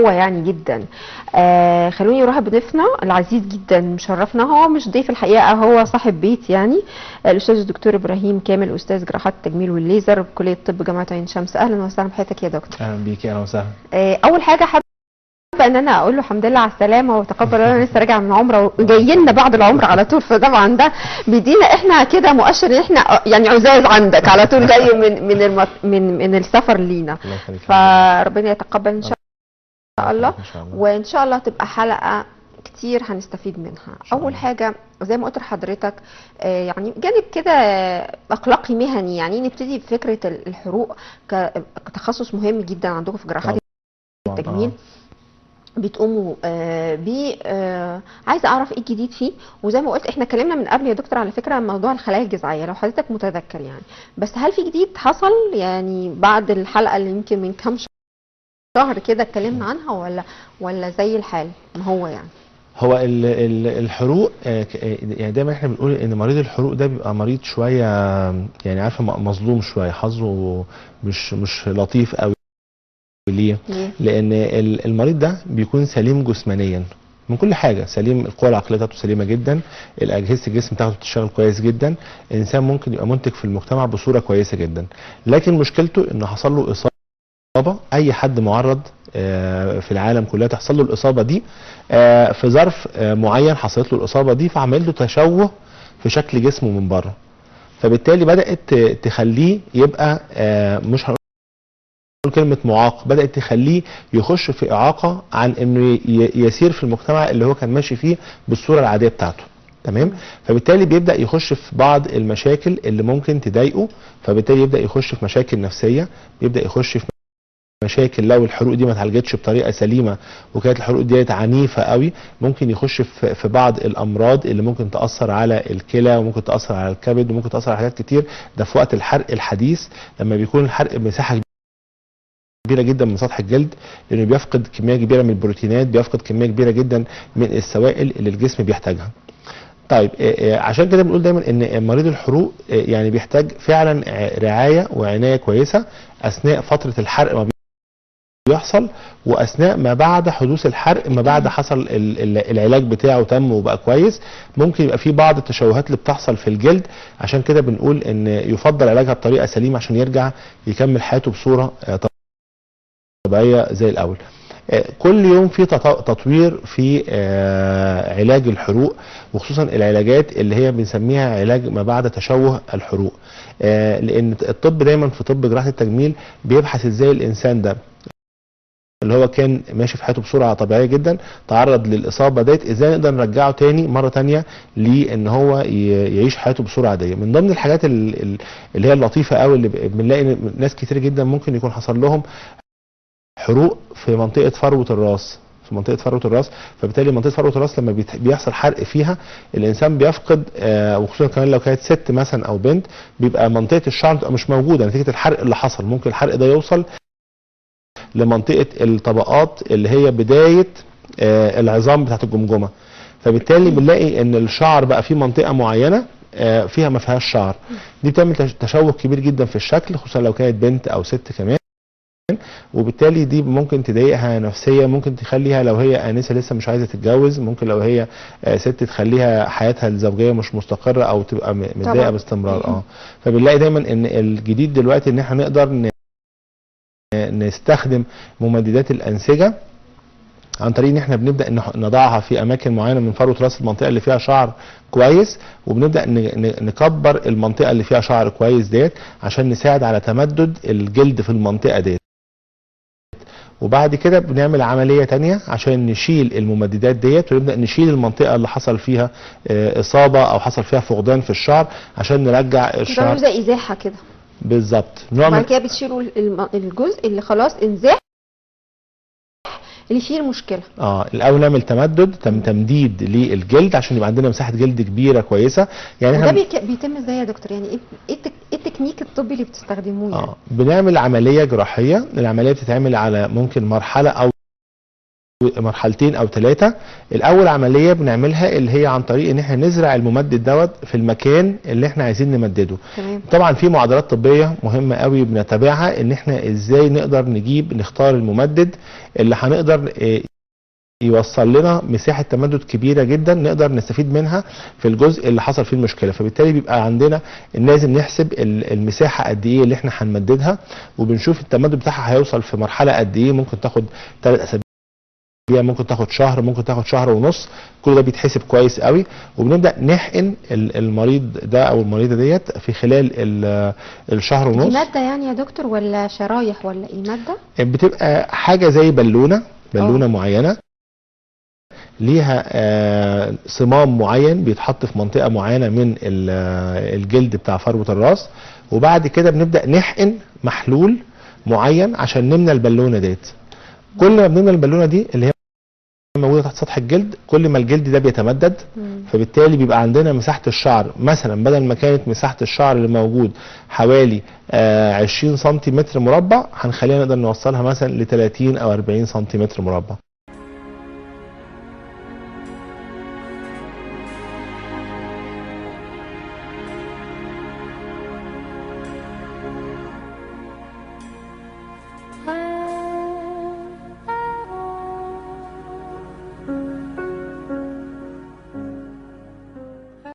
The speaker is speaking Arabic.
بقوه يعني جدا. خلوني نرحب بضيفنا العزيز جدا، مشرفنا، هو مش ضيف الحقيقه، هو صاحب بيت يعني، الاستاذ الدكتور ابراهيم كامل، استاذ جراحات التجميل والليزر بكليه الطب جامعه عين شمس. اهلا وسهلا بحضرتك يا دكتور. اهلا بيكي. اهلا وسهلا. اول حاجه حابه ان انا اقول له الحمد لله على السلامه وتقبل الله، انا لسه راجع من عمره وجاي لنا بعد العمره على طول، فطبعا ده بيدينا احنا كده مؤشر ان احنا يعني عزاز عندك على طول جاي من السفر لينا، فربنا يتقبل ان شاء الله، وان شاء الله تبقى حلقه كتير هنستفيد منها. اول حاجه زي ما قلت لحضرتك يعني جانب كده اخلاقي مهني، يعني نبتدي بفكره الحروق كتخصص مهم جدا عندكم في جراحات التجميل، بتقوموا عايزه اعرف ايه الجديد فيه. وزي ما قلت احنا اتكلمنا من قبل يا دكتور على فكره عن موضوع الخلايا الجذعيه لو حضرتك متذكر يعني، بس هل في جديد حصل يعني بعد الحلقه اللي يمكن من كام شهر كده اتكلمنا عنها، ولا زي الحال ما هو يعني؟ هو الحروق يعني دايما احنا بنقول ان مريض الحروق ده بيبقى مريض شويه يعني عارفه مظلوم شويه، حظه مش لطيف قوي. ليه؟ لان المريض ده بيكون سليم جسمانيا من كل حاجه، سليم، القوى العقليه بتاعته سليمه جدا، الاجهزه الجسم بتاعته بتشتغل كويس جدا، انسان ممكن يبقى منتج في المجتمع بصوره كويسه جدا، لكن مشكلته انه حصل له اصابه. اي حد معرض في العالم كلها تحصل له الاصابه دي في ظرف معين، حصلت له الاصابه دي فعملت له تشوه في شكل جسمه من بره، فبالتالي بدات تخليه يبقى مش هنقول كلمه معاق، بدات تخليه يخش في اعاقه عن انه يسير في المجتمع اللي هو كان ماشي فيه بالصوره العاديه بتاعته. تمام. فبالتالي بيبدا يخش في بعض المشاكل اللي ممكن تضايقه، فبالتالي يبدا يخش في مشاكل نفسيه، بيبدا يخش في مشاكل لو الحروق دي ما اتعالجتش بطريقه سليمه وكانت الحروق دي عنيفه قوي، ممكن يخش في بعض الامراض اللي ممكن تاثر على الكلى وممكن تاثر على الكبد وممكن تاثر على حاجات كتير. ده في وقت الحرق الحديث لما بيكون الحرق مساحه كبيره جدا من سطح الجلد، لانه بيفقد كميه كبيره من البروتينات، بيفقد كميه كبيره جدا من السوائل اللي الجسم بيحتاجها. طيب عشان كده بنقول دايما ان مريض الحروق يعني بيحتاج فعلا رعايه وعنايه كويسه اثناء فتره الحرق ما بيحصل، واثناء ما بعد حدوث الحرق، ما بعد حصل العلاج بتاعه تم وبقى كويس، ممكن يبقى في بعض التشوهات اللي بتحصل في الجلد. عشان كده بنقول ان يفضل علاجها بطريقه سليمه عشان يرجع يكمل حياته بصوره طبيعيه زي الاول. كل يوم في تطوير في علاج الحروق، وخصوصا العلاجات اللي هي بنسميها علاج ما بعد تشوه الحروق، لان الطب دايما في طب جراحه التجميل بيبحث ازاي الانسان ده اللي هو كان ماشي في حياته بسرعه طبيعيه جدا تعرض للاصابه ديت، ازاي نقدر نرجعه تاني مره تانيه لان هو يعيش حياته بصوره عاديه. من ضمن الحاجات اللي هي اللطيفه قوي اللي بنلاقي ناس كتير جدا ممكن يكون حصل لهم حروق في منطقه فروه الراس، في منطقه فروه الراس، فبالتالي منطقه فروه الراس لما بيحصل حرق فيها الانسان بيفقد وخصوصا كمان لو كانت ست مثلا او بنت، بيبقى منطقه الشعر بتبقى مش موجوده نتيجه الحرق اللي حصل. ممكن الحرق ده يوصل لمنطقه الطبقات اللي هي بدايه العظام بتاعت الجمجمه، فبالتالي بنلاقي ان الشعر بقى في منطقه معينه فيها ما فيهاش شعر. دي بتعمل تشوه كبير جدا في الشكل، خصوصا لو كانت بنت او ست كمان، وبالتالي دي ممكن تضايقها نفسيا، ممكن تخليها لو هي انسه لسه مش عايزه تتجوز، ممكن لو هي ست تخليها حياتها الزوجيه مش مستقره او تبقى متضايقه باستمرار. فبنلاقي دايما ان الجديد دلوقتي ان احنا نقدر نستخدم ممددات الانسجه عن طريق ان احنا بنبدا نضعها في اماكن معينه من فروه راس المنطقه اللي فيها شعر كويس، وبنبدا نكبر المنطقه اللي فيها شعر كويس ديت عشان نساعد على تمدد الجلد في المنطقه ديت. وبعد كده بنعمل عمليه تانية عشان نشيل الممددات ديت، ونبدا نشيل المنطقه اللي حصل فيها اصابه او حصل فيها فقدان في الشعر عشان نرجع الشعر زي ازاحه كده بالظبط. بعد كده بتشيلوا الجزء اللي خلاص انزاح اللي فيه المشكله. الاول نعمل تمديد للجلد عشان يبقى عندنا مساحه جلد كبيره كويسه. يعني وده بيتم ازاي يا دكتور؟ يعني ايه التكنيك الطبي اللي بتستخدموه يعني؟ بنعمل عمليه جراحيه، العمليه بتتعمل على ممكن مرحله او مرحلتين او 3. الاول عمليه بنعملها اللي هي عن طريق ان احنا نزرع الممدد دوت في المكان اللي احنا عايزين نمدده. تمام. طبعا في معادلات طبيه مهمه قوي بنتابعها ان احنا ازاي نقدر نختار الممدد اللي هنقدر يوصل لنا مساحه تمدد كبيره جدا نقدر نستفيد منها في الجزء اللي حصل فيه المشكله. فبالتالي بيبقى عندنا لازم نحسب المساحه قد ايه اللي احنا هنمددها، وبنشوف التمدد بتاعها هيوصل في مرحله قد ايه، ممكن تاخد 3 اسابيع، ممكن تاخد شهر، ممكن تاخد شهر ونص. كل ده بيتحسب كويس قوي، وبنبدا نحقن المريض ده او المريضه ديت في خلال الشهر ونص. دي ماده يعني يا دكتور ولا شرايح ولا ايه ماده؟ بتبقى حاجه زي بالونه معينه ليها صمام معين بيتحط في منطقه معينه من الجلد بتاع فروه الراس، وبعد كده بنبدا نحقن محلول معين عشان نملى البالونه ديت. كل ما بنملى البالونه دي اللي هي موجوده تحت سطح الجلد، كل ما الجلد ده بيتمدد. فبالتالي بيبقى عندنا مساحه الشعر مثلا بدل ما كانت مساحه الشعر اللي موجود حوالي 20 سنتيمتر مربع، هنخليها نقدر نوصلها مثلا ل 30 او 40 سنتيمتر مربع.